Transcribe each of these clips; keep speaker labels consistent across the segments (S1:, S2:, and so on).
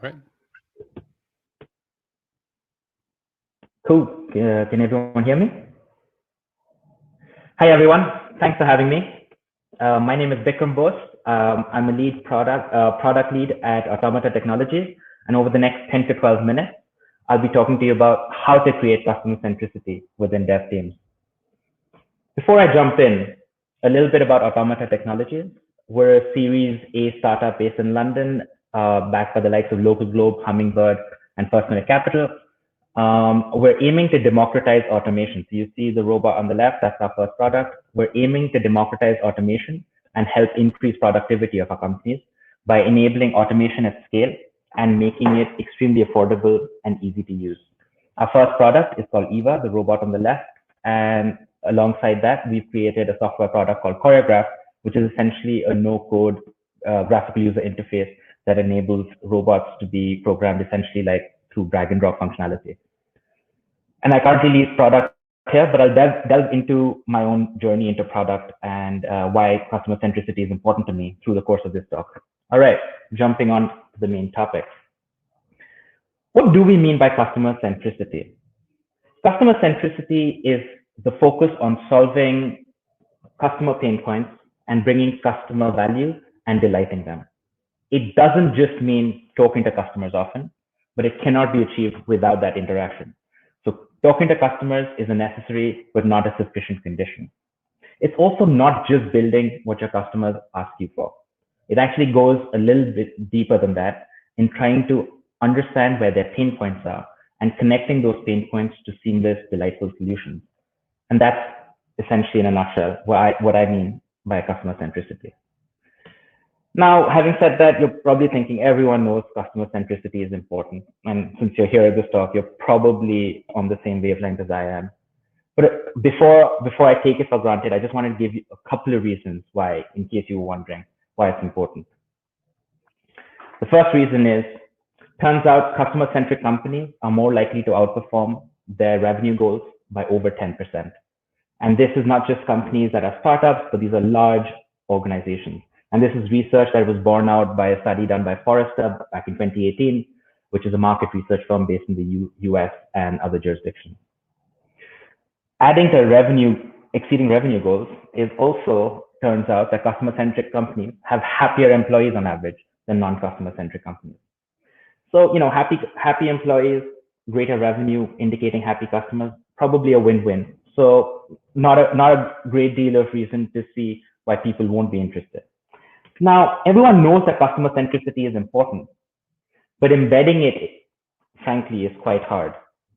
S1: All right.
S2: Cool. Can everyone hear me? Hi, everyone. Thanks for having me. My name is Bikram Bose. I'm a lead product lead at Automata Technologies. And over the next 10 to 12 minutes, I'll be talking to you about how to create customer centricity within dev teams. Before I jump in, a little bit about Automata Technologies. We're a Series A startup based in London, backed by the likes of Local Globe, Hummingbird, and Firstminute Capital. We're aiming to democratize automation. So you see the robot on the left, that's our first product. We're aiming to democratize automation and help increase productivity of our companies by enabling automation at scale and making it extremely affordable and easy to use. Our first product is called Eva, the robot on the left. And alongside that, we've created a software product called Choreograph, which is essentially a no-code graphical user interface that enables robots to be programmed essentially like through drag and drop functionality. And I currently lead product here, but I'll delve into my own journey into product and why customer centricity is important to me through the course of this talk. All right, jumping on to the main topic. What do we mean by customer centricity? Customer centricity is the focus on solving customer pain points and bringing customer value and delighting them. It doesn't just mean talking to customers often, but it cannot be achieved without that interaction. So talking to customers is a necessary but not a sufficient condition. It's also not just building what your customers ask you for. It actually goes a little bit deeper than that in trying to understand where their pain points are and connecting those pain points to seamless, delightful solutions. And that's essentially in a nutshell what I mean by customer centricity. Now, having said that, you're probably thinking everyone knows customer centricity is important. And since you're here at this talk, you're probably on the same wavelength as I am. But before I take it for granted, I just wanted to give you a couple of reasons why, in case you were wondering why it's important. The first reason is, turns out customer-centric companies are more likely to outperform their revenue goals by over 10%. And this is not just companies that are startups, but these are large organizations. And this is research that was borne out by a study done by Forrester back in 2018, which is a market research firm based in the US and other jurisdictions. Adding to exceeding revenue goals is also, turns out that customer-centric companies have happier employees on average than non-customer-centric companies. So, happy employees, greater revenue, indicating happy customers, probably a win-win. So not a great deal of reason to see why people won't be interested. Now, everyone knows that customer centricity is important, but embedding it, frankly, is quite hard.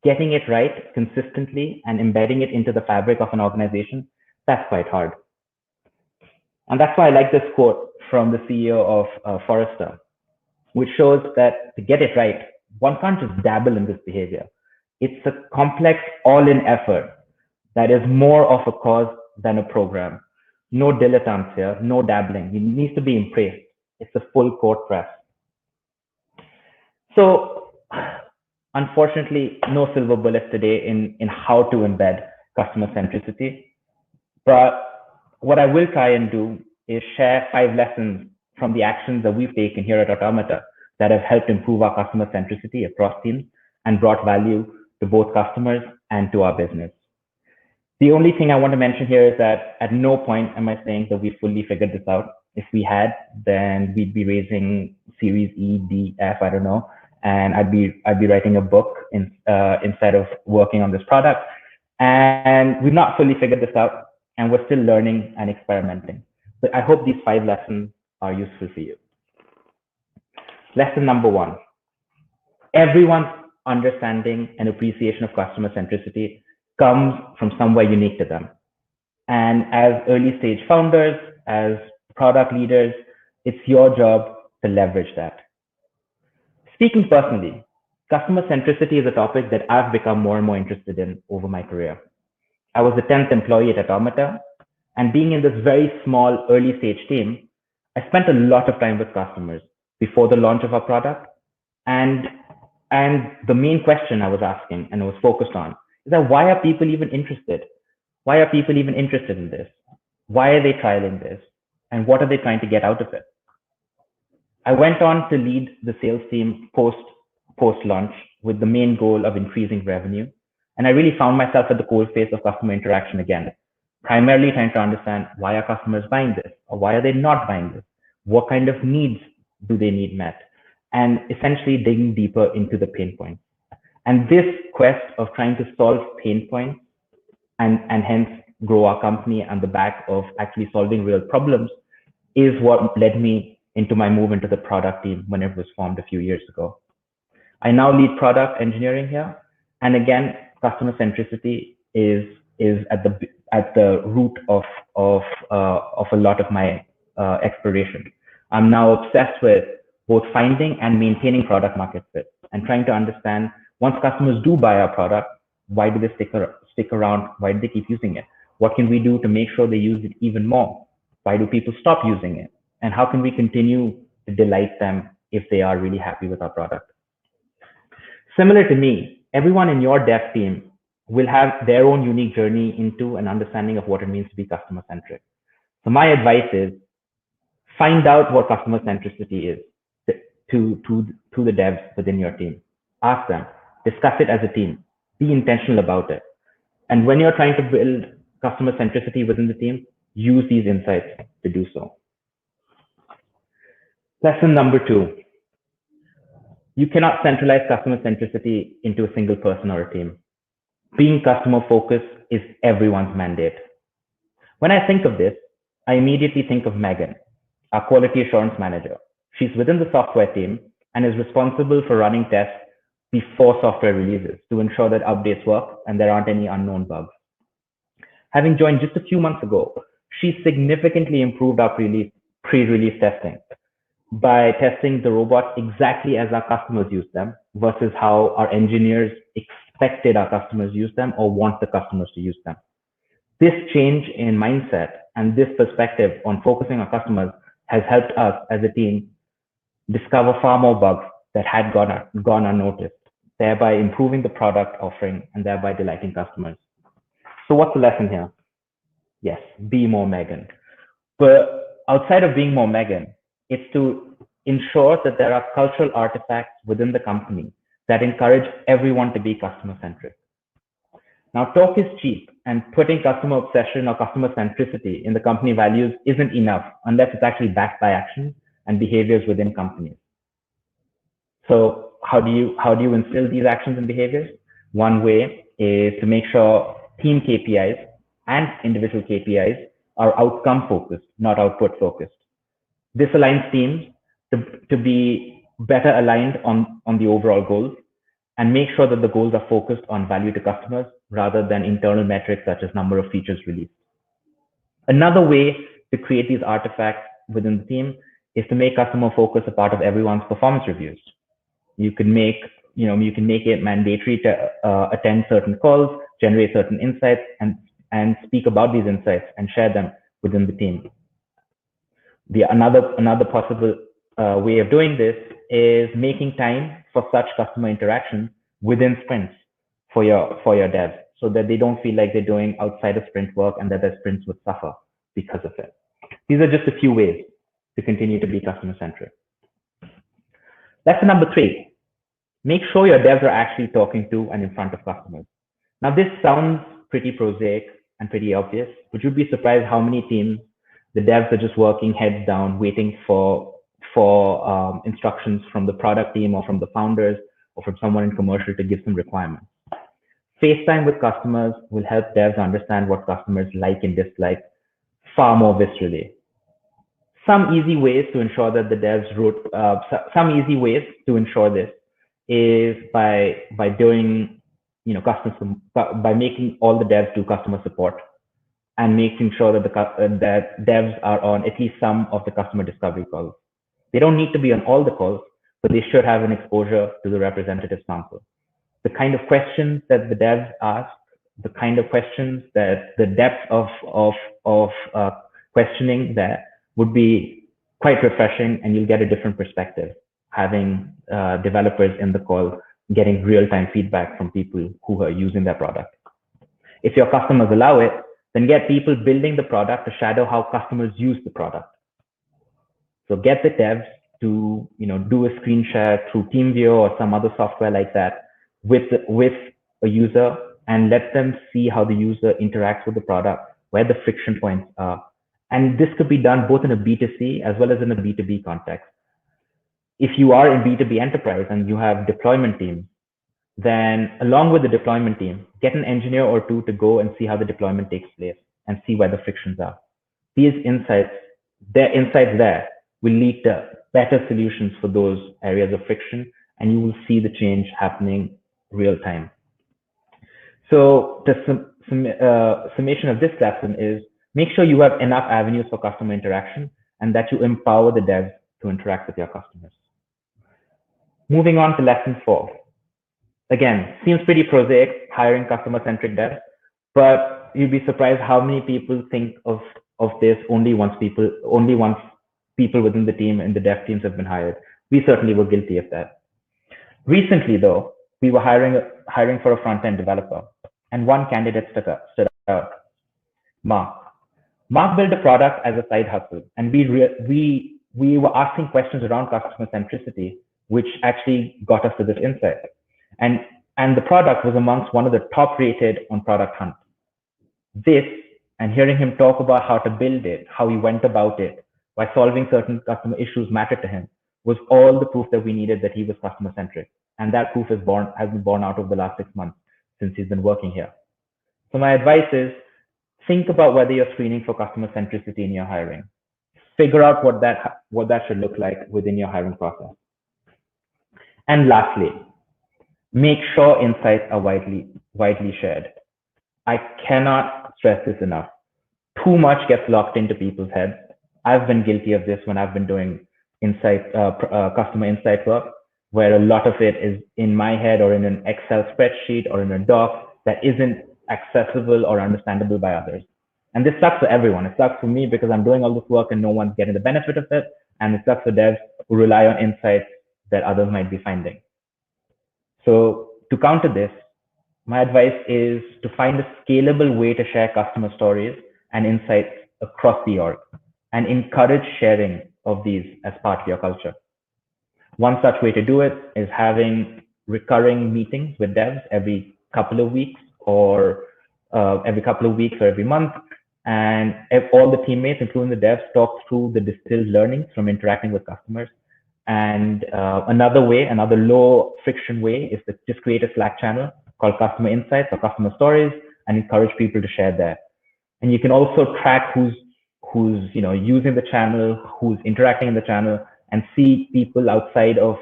S2: Getting it right consistently and embedding it into the fabric of an organization, that's quite hard. And that's why I like this quote from the CEO of Forrester, which shows that to get it right, one can't just dabble in this behavior. It's a complex all-in effort that is more of a cause than a program. No dilettantes here, no dabbling. It needs to be embraced. It's a full court press. So, unfortunately, no silver bullets today in how to embed customer centricity. But what I will try and do is share 5 lessons from the actions that we've taken here at Automata that have helped improve our customer centricity across teams and brought value to both customers and to our business. The only thing I want to mention here is that at no point am I saying that we fully figured this out. If we had, then we'd be raising Series E, D, F, I don't know, and I'd be writing a book instead of working on this product. And we've not fully figured this out, and we're still learning and experimenting. But I hope these 5 lessons are useful for you. Lesson number 1: everyone's understanding and appreciation of customer centricity comes from somewhere unique to them. And as early stage founders, as product leaders, it's your job to leverage that. Speaking personally, customer centricity is a topic that I've become more and more interested in over my career. I was the 10th employee at Automata, and being in this very small early stage team, I spent a lot of time with customers before the launch of our product. And the main question I was asking and I was focused on is that why are people even interested? Why are people even interested in this? Why are they trialing this? And what are they trying to get out of it? I went on to lead the sales team post launch with the main goal of increasing revenue. And I really found myself at the cold face of customer interaction again, primarily trying to understand why are customers buying this or why are they not buying this? What kind of needs do they need met? And essentially digging deeper into the pain points. And this quest of trying to solve pain points and hence grow our company on the back of actually solving real problems is what led me into my move into the product team when it was formed a few years ago. I now lead product engineering here, and again, customer centricity is at the root of a lot of my exploration. I'm now obsessed with both finding and maintaining product market fit and trying to understand once customers do buy our product, why do they stick around? Why do they keep using it? What can we do to make sure they use it even more? Why do people stop using it? And how can we continue to delight them if they are really happy with our product? Similar to me, everyone in your dev team will have their own unique journey into an understanding of what it means to be customer centric. So my advice is find out what customer centricity is to the devs within your team. Ask them, discuss it as a team, be intentional about it. And when you're trying to build customer centricity within the team, use these insights to do so. Lesson number 2. You cannot centralize customer centricity into a single person or a team. Being customer focused is everyone's mandate. When I think of this, I immediately think of Megan, our quality assurance manager. She's within the software team and is responsible for running tests before software releases to ensure that updates work and there aren't any unknown bugs. Having joined just a few months ago, she significantly improved our pre-release testing by testing the robots exactly as our customers use them versus how our engineers expected our customers use them or want the customers to use them. This change in mindset and this perspective on focusing on customers has helped us as a team discover far more bugs that had gone unnoticed, thereby improving the product offering and thereby delighting customers. So what's the lesson here? Yes, be more Megan. But outside of being more Megan, it's to ensure that there are cultural artifacts within the company that encourage everyone to be customer centric. Now, talk is cheap, and putting customer obsession or customer centricity in the company values isn't enough unless it's actually backed by actions and behaviors within companies. So how do you instill these actions and behaviors? One way is to make sure team KPIs and individual KPIs are outcome focused, not output focused. This aligns teams to be better aligned on the overall goals and make sure that the goals are focused on value to customers rather than internal metrics such as number of features released. Another way to create these artifacts within the team is to make customer focus a part of everyone's performance reviews. You can make it mandatory to attend certain calls, generate certain insights, and speak about these insights and share them within the team. Another possible way of doing this is making time for such customer interactions within sprints for your devs, so that they don't feel like they're doing outside of sprint work and that their sprints would suffer because of it. These are just a few ways to continue to be customer centric. Lesson number 3, make sure your devs are actually talking to and in front of customers. Now, this sounds pretty prosaic and pretty obvious, but you'd be surprised how many teams the devs are just working heads down, waiting for instructions from the product team or from the founders or from someone in commercial to give some requirements. FaceTime with customers will help devs understand what customers like and dislike far more viscerally. Some easy ways to ensure that the devs this is by doing, by making all the devs do customer support and making sure that that devs are on at least some of the customer discovery calls. They don't need to be on all the calls, but they should have an exposure to the representative sample. The kind of questions that the devs ask, the kind of questions that the depth of questioning there would be quite refreshing, and you'll get a different perspective having developers in the call getting real-time feedback from people who are using their product. If your customers allow it, then get people building the product to shadow how customers use the product. So get the devs to do a screen share through TeamViewer or some other software like that with a user, and let them see how the user interacts with the product, where the friction points are. And this could be done both in a B2C as well as in a B2B context. If you are in B2B enterprise and you have deployment teams, then along with the deployment team, get an engineer or two to go and see how the deployment takes place and see where the frictions are. These insights, their insights there will lead to better solutions for those areas of friction, and you will see the change happening real time. So the summation of this lesson is, make sure you have enough avenues for customer interaction and that you empower the devs to interact with your customers. Moving on to lesson 4. Again, seems pretty prosaic, hiring customer-centric devs, but you'd be surprised how many people think of this only once people within the team and the dev teams have been hired. We certainly were guilty of that. Recently, though, we were hiring for a front-end developer, and one candidate stood out, Mark. Mark built a product as a side hustle, and we were asking questions around customer centricity, which actually got us to this insight. And the product was amongst one of the top rated on Product Hunt. This, and hearing him talk about how to build it, how he went about it, why solving certain customer issues mattered to him, was all the proof that we needed that he was customer centric. And that proof has been borne out over the last 6 months since he's been working here. So my advice is, think about whether you're screening for customer centricity in your hiring. Figure out what that should look like within your hiring process. And lastly, make sure insights are widely shared. I cannot stress this enough. Too much gets locked into people's heads. I've been guilty of this when I've been doing customer insight work, where a lot of it is in my head or in an Excel spreadsheet or in a doc that isn't accessible or understandable by others. And this sucks for everyone. It sucks for me because I'm doing all this work and no one's getting the benefit of it. And it sucks for devs who rely on insights that others might be finding. So to counter this, my advice is to find a scalable way to share customer stories and insights across the org, and encourage sharing of these as part of your culture. One such way to do it is having recurring meetings with devs every couple of weeks or every month. And if all the teammates, including the devs, talk through the distilled learnings from interacting with customers. And another low friction way is to just create a Slack channel called Customer Insights or Customer Stories and encourage people to share there. And you can also track who's using the channel, who's interacting in the channel, and see people outside of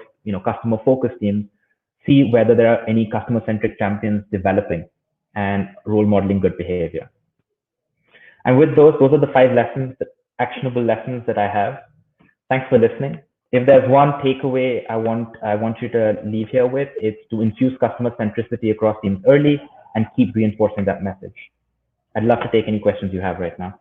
S2: customer focus teams, see whether there are any customer centric champions developing and role modeling good behavior. And with those are the 5 lessons, the actionable lessons that I have. Thanks for listening. If there's one takeaway I want you to leave here with, it's to infuse customer centricity across teams early and keep reinforcing that message. I'd love to take any questions you have right now.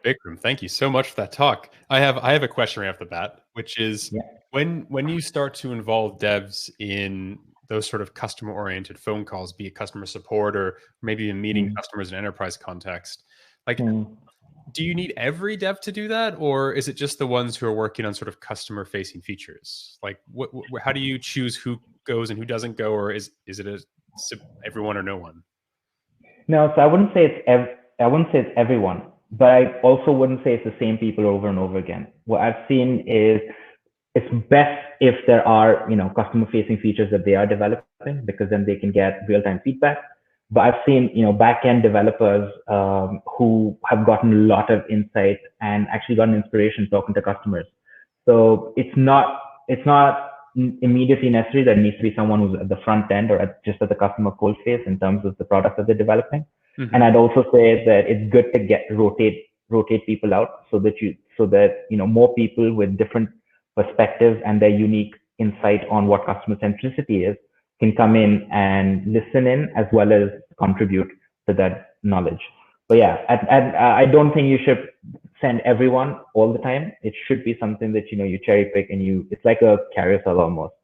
S1: Bikram, thank you so much for that talk. I have a question right off the bat, which is when you start to involve devs in those sort of customer-oriented phone calls, be it customer support or maybe even meeting customers in enterprise context, do you need every dev to do that, or is it just the ones who are working on sort of customer-facing features? Like, how do you choose who goes and who doesn't go, or is it everyone or no one?
S2: No, so I wouldn't say it's everyone, but I also wouldn't say it's the same people over and over again. What I've seen is it's best if there are customer-facing features that they are developing, because then they can get real-time feedback. But I've seen back-end developers who have gotten a lot of insight and actually gotten inspiration talking to customers. So it's not immediately necessary that it needs to be someone who's at the front end or just at the customer cold face in terms of the product that they're developing. Mm-hmm. And I'd also say that it's good to rotate people out so that more people with different perspectives and their unique insight on what customer centricity is can come in and listen in as well as contribute to that knowledge. But yeah, I don't think you should send everyone all the time. It should be something that you cherry pick and it's like a carousel almost.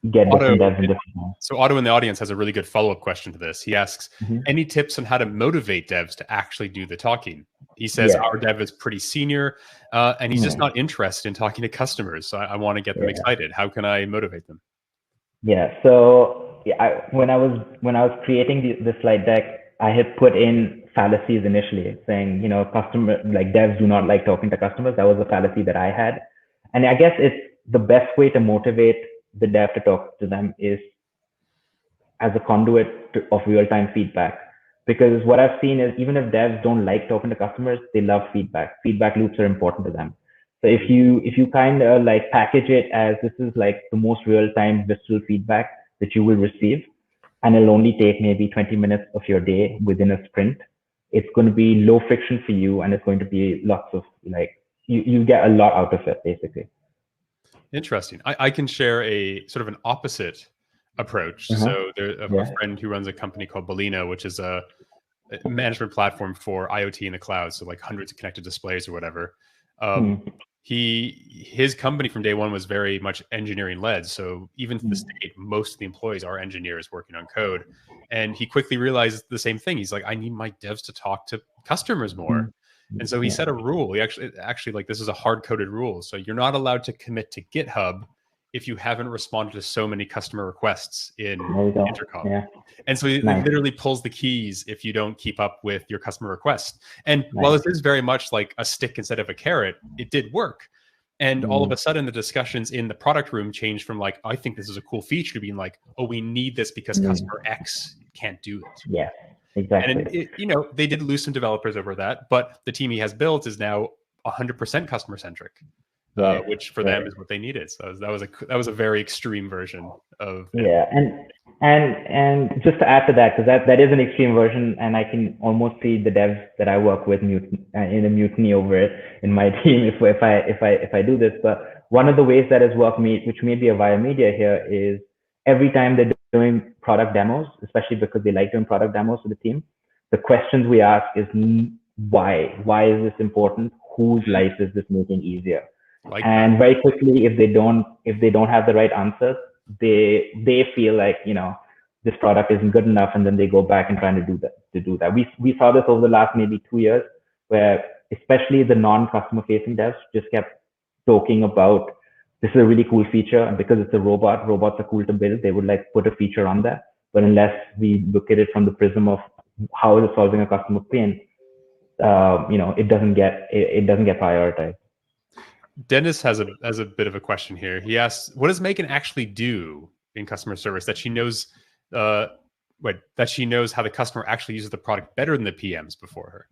S2: Get different devs and different.
S1: So Otto in the audience has a really good follow-up question to this. He asks, any tips on how to motivate devs to actually do the talking? He says our dev is pretty senior, and he's just not interested in talking to customers. So I want to get them excited. How can I motivate them?
S2: Yeah. So when I was creating the slide deck, I had put in fallacies initially, saying, you know, devs do not like talking to customers. That was a fallacy that I had, and I guess it's the best way to motivate the dev to talk to them is as a conduit of real-time feedback. Because what I've seen is even if devs don't like talking to customers, they love feedback. Feedback loops are important to them. So if you kind of like package it as this is like the most real-time visceral feedback that you will receive, and it'll only take maybe 20 minutes of your day within a sprint, it's going to be low friction for you, and it's going to be lots of like you get a lot out of it basically.
S1: Interesting. I can share a sort of an opposite approach. So there's a friend who runs a company called Bolino, which is a management platform for IoT in the cloud. So like hundreds of connected displays or whatever. His company from day one was very much engineering led. So even to this day, most of the employees are engineers working on code. And he quickly realized the same thing. He's like, I need my devs to talk to customers more. And so he set a rule. He actually like, this is a hard coded rule. So you're not allowed to commit to GitHub if you haven't responded to so many customer requests in Intercom. And so he literally pulls the keys if you don't keep up with your customer requests. And while this is very much like a stick instead of a carrot, it did work. And all of a sudden the discussions in the product room changed from like, I think this is a cool feature, to being like, oh, we need this because customer X can't do it.
S2: Yeah, exactly.
S1: And you know, they did lose some developers over that, but the team he has built is now 100% customer centric. Which for them is what they needed. So that was a very extreme version of
S2: and just to add to that, because that is an extreme version, and I can almost see the devs that I work with in a mutiny over it in my team if I do this. But one of the ways that has worked which may be a via media here, is every time they're doing product demos, especially because they like doing product demos for the team, the questions we ask is why is this important? Whose life is this making easier? And very quickly, if they don't have the right answers, they feel like, you know, this product isn't good enough, and then they go back and trying to do that. We saw this over the last maybe 2 years, where especially the non-customer facing devs just kept talking about, this is a really cool feature, and because it's a robots are cool to build, they would like put a feature on that. But unless we look at it from the prism of how is it solving a customer pain, you know, it doesn't get prioritized.
S1: Dennis has a bit of a question here. He asks, what does Megan actually do in customer service that she knows how the customer actually uses the product better than the PMs before her?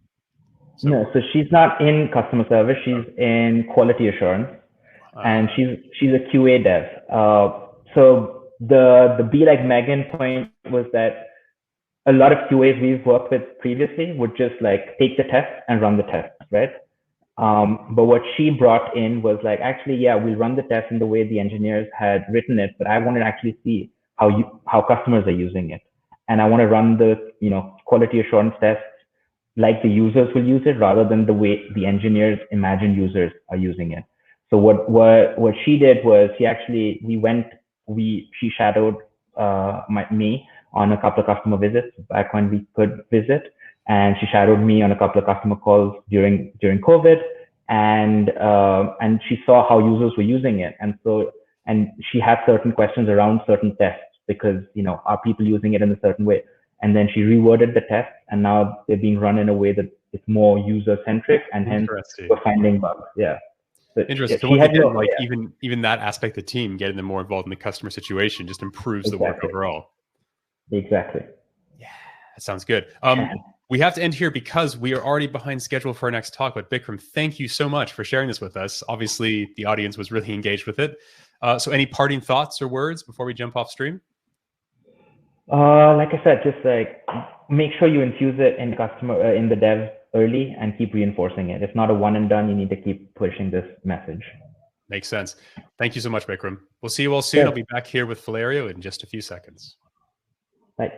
S2: No, so she's not in customer service. She's in quality assurance, and she's a QA dev. So the be like Megan point was that a lot of QAs we've worked with previously would just like take the test and run the test, right? But what she brought in was like, actually, we'll run the test in the way the engineers had written it, but I want to actually see how customers are using it. And I want to run the, you know, quality assurance tests like the users will use it, rather than the way the engineers imagine users are using it. So what she did was she shadowed me on a couple of customer visits back when we could visit. And she shadowed me on a couple of customer calls during COVID, and she saw how users were using it, and she had certain questions around certain tests, because, you know, are people using it in a certain way? And then she reworded the test, and now they're being run in a way that it's more user centric, and hence we're finding bugs. Yeah. So
S1: interesting. So again, even that aspect of the team, getting them more involved in the customer situation, just improves the work overall.
S2: Exactly.
S1: Yeah, that sounds good. We have to end here because we are already behind schedule for our next talk. But Bikram, thank you so much for sharing this with us. Obviously, the audience was really engaged with it. So any parting thoughts or words before we jump off stream?
S2: Like I said, just like make sure you infuse it in the dev early and keep reinforcing it. It's not a one and done. You need to keep pushing this message.
S1: Makes sense. Thank you so much, Bikram. We'll see you all soon. I'll be back here with Valerio in just a few seconds.
S2: Bye.